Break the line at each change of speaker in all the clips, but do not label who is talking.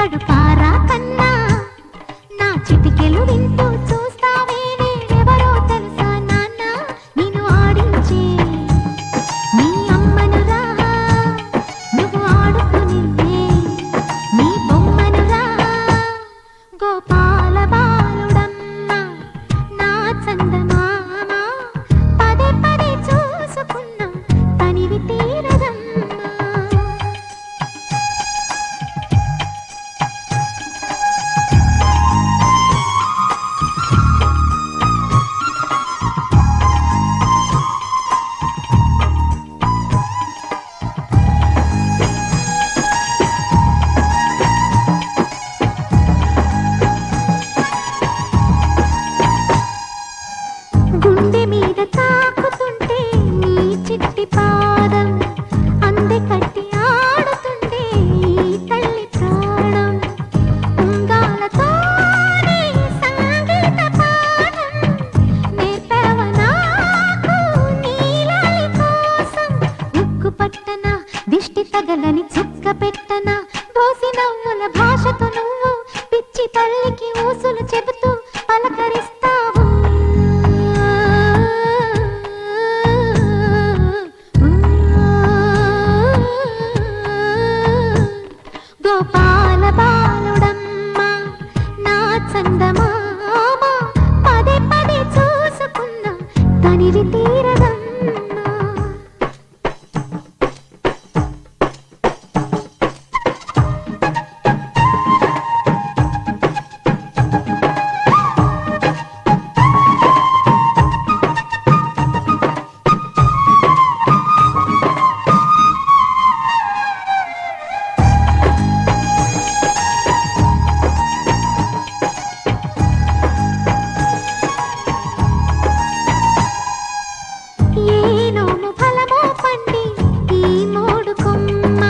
కడుపారా కన్నా నా చిటికెలు వింటూ చూస్తావే నేనెవరో తెలుసా నాన్న నిన్ను ఆడించే నీ అమ్మనురా నువ్వు ఆడుకునే నీ బొమ్మనురా గోపాల బాలుడమ్మ నా చందమామ పదే పదే చూసుకున్నా తనివి తీరదమ్మ గుండె మీద తాకుతుంటే నీ చిట్టి పాదం అందె కట్టి ఆడుతుంటే ఈ తల్లి ప్రాణం ఉంగాలతోనే సంగీత పాఠం నేర్పావ నాకు నీలాలి కోసం ఉక్కు పట్టన దిష్టి తగలని చుక్క పెట్టన దోసి నవ్వుల భాషతో నువ్వు పిచ్చి తల్లికి ఊసులు చెబుతూ పలకరిస్తావు గోపాల బాలుడమ్మ నా చందమామ పదే పదే చూసుకున్నా తనివి తీరదమ్మ ఏనోము ఫలమో పండి ఈ మోడు కొమ్మ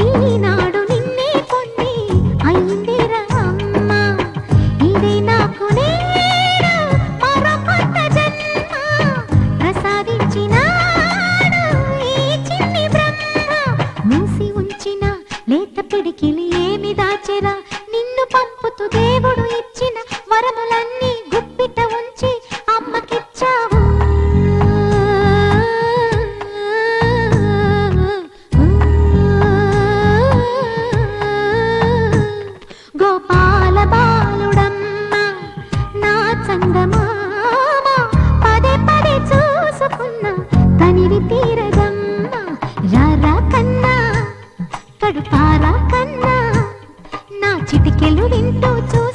ఈనాడు నిన్నే కొన్ని అయిందిరా అమ్మ ఇదే నాకు నేడు మరో కొత్త జన్మ ప్రసాదించినాడు ఈ చిన్ని బ్రహ్మ మూసి ఉంచిన లేత పిడికిలి ఏమి దాచెరా నిన్ను పంపుతూ దేవుడు ఇచ్చిన వరములన్నీ గుప్పిట ఉంచి అమ్మకిచ్చావు గోపాల బాలుడమ్మ నా చందమామ పదే పదే చూసుకున్నా తనివి తీరదమ్మ రారా కన్నా కడుపారా కన్నా నా చిటికెలు వింటూ చూసి